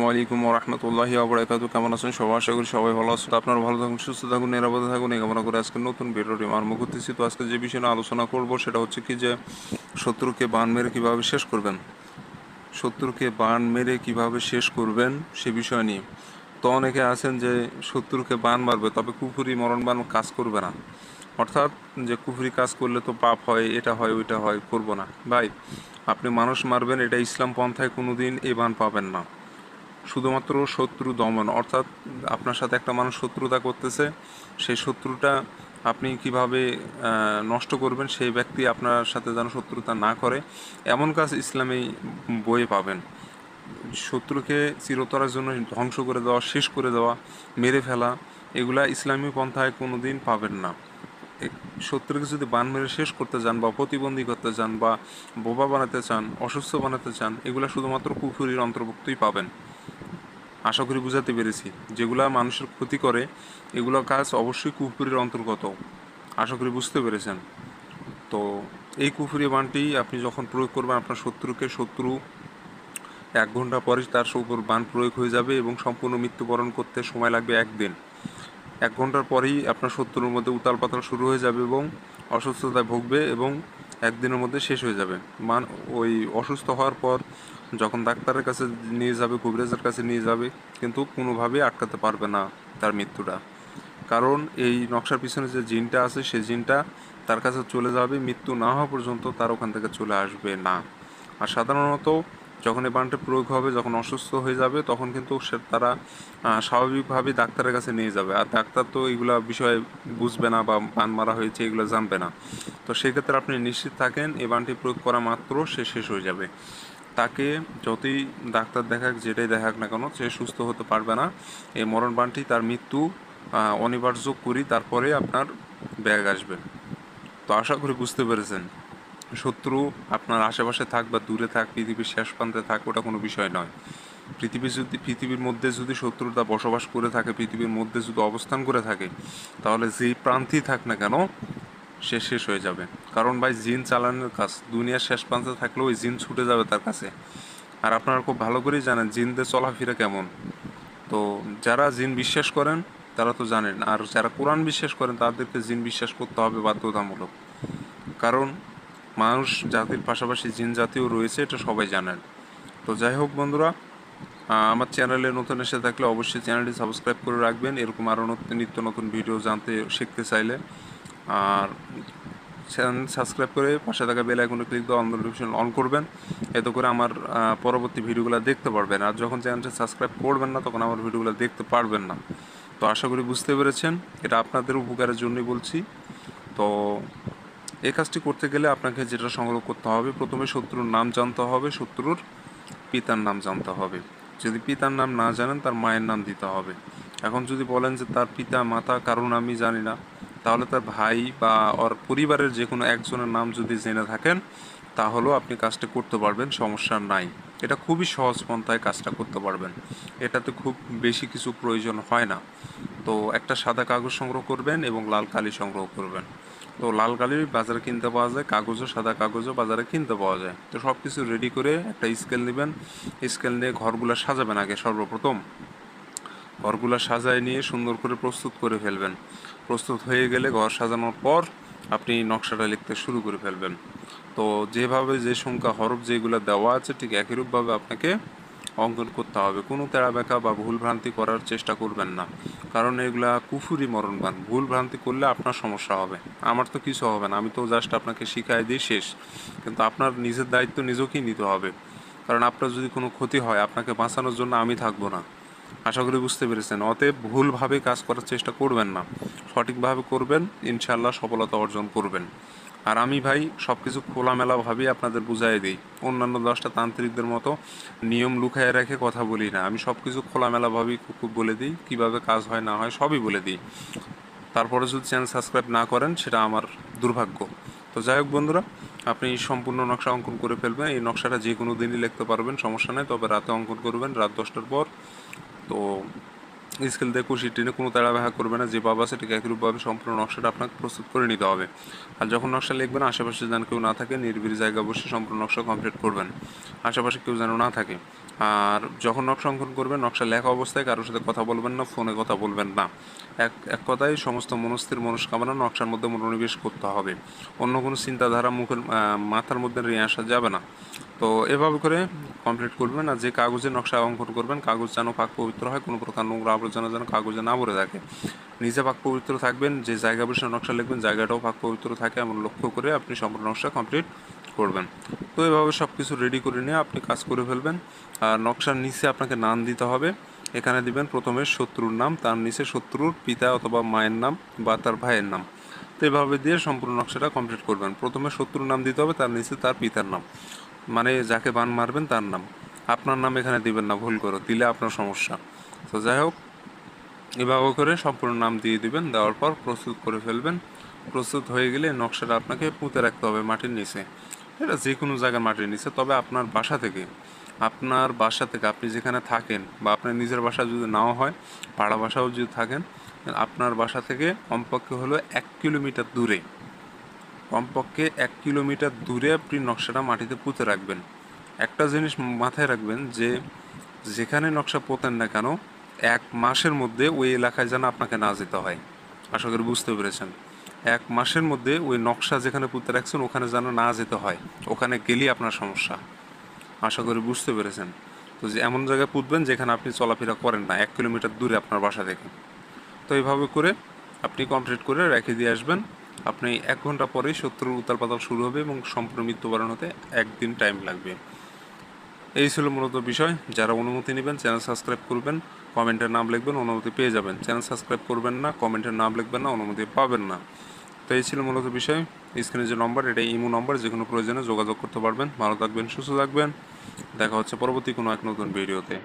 ওয়ালাইকুম রহমতুল্লাহি ওয়া কেমন আছেন সবাই? আশা করি সবাই ভালো আছেন। আপনারা ভালো থাকুন, সুস্থ থাকুন, নিরাপদে থাকুন এই কামনা করে আজকে নতুন ভিডিওটি আরম্ভ করতেছি। তো আজকে যে বিষয়ে আলোচনা করব সেটা হচ্ছে কি যে শত্রুকে বান মেরে কিভাবে শেষ করবেন। শত্রুকে বান মেরে কিভাবে শেষ করবেন সে বিষয় নিয়ে। তো অনেকে আছেন যে শত্রুকে বান মারবে তবে কুফুরি মরণ বান কাজ করবে না, অর্থাৎ যে কুফুরি কাজ করলে তো পাপ হয়, এটা হয় ওইটা হয়, করব না। ভাই, আপনি মানুষ মারবেন, এটা ইসলাম পন্থায় কোনোদিন এই বান পাবেন না। শুধুমাত্র শত্রু দমন, অর্থাৎ আপনার সাথে একটা মানুষ শত্রুতা করতেছে, সেই শত্রুটা আপনি কিভাবে নষ্ট করবেন, সেই ব্যক্তি আপনার সাথে যেন শত্রুতা না করে, এমন কাজ ইসলামী বইয়ে পাবেন। শত্রুকে চিরতরের জন্য ধ্বংস করে দেওয়া, শেষ করে দেওয়া, মেরে ফেলা, এগুলা ইসলামী পন্থায় কোনো দিন পাবেন না। শত্রুকে যদি বান মেরে শেষ করতে চান বা প্রতিবন্ধী করতে চান বা বোবা বানাতে চান, অসুস্থ বানাতে চান, এগুলা শুধুমাত্র কুফরির অন্তর্ভুক্তই পাবেন। আশা করি বুঝাতে পেরেছি। যেগুলা মানুষের ক্ষতি করে এগুলো কাজ অবশ্যই কুফরির অন্তর্গত। আশা করি বুঝতে পেরেছেন। তো এই কুফরি বানটি আপনি যখন প্রয়োগ করবেন আপনার শত্রু 1 ঘন্টা পরে তার উপর বান প্রয়োগ হয়ে যাবে এবং সম্পূর্ণ মৃত্যুবরণ করতে সময় লাগবে 1 দিন। 1 ঘন্টার পরেই আপনার শত্রুর মধ্যে উতাল পাতাল শুরু হয়ে যাবে এবং অসুস্থতায় ভুগবে এবং 1 দিনের মধ্যে শেষ হয়ে যাবে। ওই অসুস্থ হওয়ার পর যখন ডাক্তারের কাছে নিয়ে যাবে, কবিরাজের কাছে নিয়ে যাবে, কিন্তু কোনোভাবেই আটকাতে পারবে না তার মৃত্যুটা। কারণ এই নকশার পিছনে যে জিনটা আছে সেই জিনটা তার কাছে চলে যাবে, মৃত্যু না হওয়া পর্যন্ত তার ওখান থেকে চলে আসবে না। আর সাধারণত যখন এই বানটা প্রয়োগ হবে, যখন অসুস্থ হয়ে যাবে, তখন কিন্তু তারা স্বাভাবিকভাবেই ডাক্তারের কাছে নিয়ে যাবে। আর ডাক্তার তো এইগুলা বিষয়ে বুঝবে না বা বান মারা হয়েছে এগুলো জানবে না। তো সেক্ষেত্রে আপনি নিশ্চিত থাকেন এই বানটি প্রয়োগ করা মাত্র সে শেষ হয়ে যাবে। তাকে যতই ডাক্তার দেখাক, যেটাই দেখাক না কেন, সে সুস্থ হতে পারবে না। এই মরণ বানটি তার মৃত্যু অনিবার্য করি, তারপরে আপনার ব্যাগ আসবে। তো আশা করি বুঝতে পেরেছেন। শত্রু আপনার আশেপাশে থাক বা দূরে থাক, পৃথিবীর শেষ প্রান্তে থাক, ওটা কোনো বিষয় নয়। পৃথিবীর মধ্যে যদি শত্রুতা বসবাস করে থাকে, পৃথিবীর মধ্যে যদি অবস্থান করে থাকে, তাহলে যেই প্রান্তেই থাক না কেন সে শেষ হয়ে যাবে। কারণ ভাই, জিন চালানোর কাজ, দুনিয়ার শেষ প্রান্তে থাকলেও ওই জিন ছুটে যাবে তার কাছে। আর আপনারা খুব ভালো করেই জানেন জিনদের চলাফেরা কেমন। তো যারা জিন বিশ্বাস করেন তারা তো জানেন, আর যারা কোরআন বিশ্বাস করেন তাদেরকে জিন বিশ্বাস করতে হবে বাধ্যতামূলক। কারণ মানুষ জাতির পাশাপাশি জিন জাতিও রয়েছে, এটা সবাই জানেন। তো যাই হোক বন্ধুরা, আমার চ্যানেলে নতুন এসে থাকলে অবশ্যই চ্যানেলটি সাবস্ক্রাইব করে রাখবেন, এরকম আরও নিত্য নতুন ভিডিও জানতে শিখতে চাইলে। আর চ্যানেল সাবস্ক্রাইব করে পাশে থাকা বেল আইকনে ক্লিক দিয়ে নোটিফিকেশন অন করবেন, এতে করে আমার পরবর্তী ভিডিওগুলো দেখতে পারবেন। আর যখন চ্যানেলটা সাবস্ক্রাইব করবেন না তখন আমার ভিডিওগুলো দেখতে পারবেন না। তো আশা করি বুঝতে পেরেছেন, এটা আপনাদের উপকারের জন্যই বলছি। তো এই কাজটি করতে গেলে আপনাকে যেটা সংগ্রহ করতে হবে, প্রথমে শত্রুর নাম জানতে হবে, শত্রুর পিতার নাম জানতে হবে। যদি পিতার নাম না জানেন তার মায়ের নাম দিতে হবে। এখন যদি বলেন যে তার পিতা মাতা কারো নামই জানি না, তাহলে তার ভাই বা ওর পরিবারের যে কোনো একজনের নাম যদি জেনে থাকেন তাহলেও আপনি কাজটা করতে পারবেন, সমস্যা নাই। এটা খুবই সহজ পন্থায় কাজটা করতে পারবেন, এটাতে খুব বেশি কিছু প্রয়োজন হয় না। তো একটা সাদা কাগজ সংগ্রহ করবেন এবং লাল কালি সংগ্রহ করবেন। তো লাল কালি বাজারে কিনতে পাওয়া যায়, কাগজও, সাদা কাগজও বাজারে কিনতে পাওয়া যায়। তো সব কিছু রেডি করে একটা স্কেল নেবেন। স্কেল নিয়ে ঘরগুলো সাজাবেন। আগে সর্বপ্রথম ঘরগুলো সাজায় নিয়ে সুন্দর করে প্রস্তুত করে ফেলবেন। প্রস্তুত হয়ে গেলে ঘর সাজানোর পর আপনি নকশাটা লিখতে শুরু করে ফেলবেন। তো যেভাবে যে সংখ্যা হরফ যেগুলো দেওয়া আছে ঠিক একইরূপভাবে আপনাকে অঙ্কন করতে হবে। কোনো তেড়া বেঁকা বা ভুল ভ্রান্তি করার চেষ্টা করবেন না, কারণ এগুলা কুফুরি মরণবান। ভুল ভ্রান্তি করলে আপনার সমস্যা হবে, আমার তো কিছু হবে না, আমি তো জাস্ট আপনাকে শিখাই দিই, শেষ। কিন্তু আপনার নিজের দায়িত্ব নিজেকেই নিতে হবে, কারণ আপনার যদি কোনো ক্ষতি হয় আপনাকে বাঁচানোর জন্য আমি থাকবো না। আশা করি বুঝতে পেরেছেন। অতএব ভুলভাবে কাজ করার চেষ্টা করবেন না, সঠিকভাবে করবেন, ইনশাআল্লাহ সফলতা অর্জন করবেন। আর আমি ভাই সব কিছু খোলামেলাভাবেই আপনাদের বুঝাই দিই। অন্যান্য 10টা তান্ত্রিকদের মতো নিয়ম লুকায় রেখে কথা বলি না, আমি সব কিছু খোলামেলাভাবেই খুব বলে দিই, কীভাবে কাজ হয় না হয় সবই বলে দিই। তারপরে যদি চ্যানেল সাবস্ক্রাইব না করেন সেটা আমার দুর্ভাগ্য। তো যাই হোক বন্ধুরা, আপনি সম্পূর্ণ নকশা অঙ্কন করে ফেলবেন। এই নকশাটা যে কোনো দিনই লিখতে পারবেন, সমস্যা নেই, তবে রাতে অঙ্কন করবেন, রাত 10টার পর। তো স্কেল দিয়ে কুশি টেনে কোনো তাড়া ব্যাহা করবে না, যে বাবা আছে ঠিক একইরূপভাবে সম্পূর্ণ নকশাটা আপনাকে প্রস্তুত করে নিতে হবে। আর যখন নকশা লিখবেন আশেপাশে যেন কেউ না থাকে, নিরিবিলি জায়গা বসে সম্পূর্ণ নকশা কমপ্লিট করবেন, আশেপাশে কেউ যেন না থাকে। আর যখন নকশা অঙ্কন করবেন নকশা লেখা অবস্থায় কারোর সাথে কথা বলবেন না, ফোনে কথা বলবেন না। এক কথায় সমস্ত মনস্থির মনস্কামনা নকশার মধ্যে মনোনিবেশ করতে হবে। অন্য কোনো চিন্তাধারা মাথার মধ্যে নিয়ে আসা যাবে না। তো এভাবে করে কমপ্লিট করবেন। আর যে কাগজে নকশা অঙ্কন করবেন কাগজ যেন পাক পবিত্র হয়, কোনো প্রকার নোংরা আবর্জনা যেন কাগজে না ভরে থাকে। নিজে পাক পবিত্র থাকবেন, যে জায়গা বসে নকশা লিখবেন জায়গাটাও পাক পবিত্র থাকে এমন লক্ষ্য করে আপনি সম্পূর্ণ নকশা কমপ্লিট করবেন। তো এভাবে সব কিছু রেডি করে নিয়ে আপনি কাজ করে ফেলবেন। আর নকশার নিচে আপনাকে নাম দিতে হবে। এখানে দিবেন প্রথমে শত্রুর নাম, তার নিচে শত্রুর পিতা অথবা মায়ের নাম বা তার ভাইয়ের নাম। তো এভাবে দিয়ে সম্পূর্ণ নকশাটা কমপ্লিট করবেন। প্রথমে শত্রুর নাম দিতে হবে, তার নিচে তার পিতার নাম, মানে যাকে বান মারবেন তার নাম। আপনার নাম এখানে দিবেন না, ভুল করে দিলে আপনার সমস্যা। তো যাই হোক, এভাবে করে সম্পূর্ণ নাম দিয়ে দিবেন। দেওয়ার পর প্রস্তুত করে ফেলবেন। প্রস্তুত হয়ে গেলে নকশাটা আপনাকে পুঁতে রাখতে হবে মাটির নিচে। এটা যে কোনো জায়গায় মাটির নিচে, তবে আপনার বাসা থেকে আপনি যেখানে থাকেন বা আপনার নিজের বাসা যদি নাও হয়, পাড়া বাসাও যদি থাকেন, আপনার বাসা থেকে কমপক্ষে হলো 1 কিলোমিটার দূরে, কমপক্ষে 1 কিলোমিটার দূরে আপনি নকশাটা মাটিতে পুঁতে রাখবেন। একটা জিনিস মাথায় রাখবেন যে যেখানে নকশা পোতেন না কেন 1 মাসের মধ্যে ওই এলাকায় যেন আপনাকে না যেতে হয়। আশা করি বুঝতে পেরেছেন। 1 মাসের মধ্যে ওই নকশা যেখানে পুঁতে রাখছেন ওখানে যেন না যেতে হয়, ওখানে গেলেই আপনার সমস্যা। আশা করি বুঝতে পেরেছেন। তো যে এমন জায়গায় পুঁতবেন যেখানে আপনি চলাফেরা করেন না, 1 কিলোমিটার দূরে আপনার বাসা থেকে। তো এইভাবে করে আপনি কমপ্লিট করে রেখে দিয়ে আসবেন। আপনি 1 ঘন্টা পরেই শত্রুর উতাল পাতাল শুরু হবে এবং সম্পূর্ণ মৃত্যুবরণ হতে 1 দিন টাইম লাগবে। এই ছিল মূলত বিষয়। যারা অনুমতি নেবেন চ্যানেল সাবস্ক্রাইব করবেন, কমেন্টের নাম লিখবেন, অনুমতি পেয়ে যাবেন। চ্যানেল সাবস্ক্রাইব করবেন না, কমেন্টের নাম লিখবেন না, অনুমতি পাবেন না। তো এই ছিল মূলত বিষয়। স্ক্রিনে যে নম্বর, এটা ইমো নম্বর, যে কোনো প্রয়োজনে যোগাযোগ করতে পারবেন। ভালো থাকবেন, সুস্থ থাকবেন। দেখা হচ্ছে পরবর্তী কোনো এক নতুন ভিডিওতে।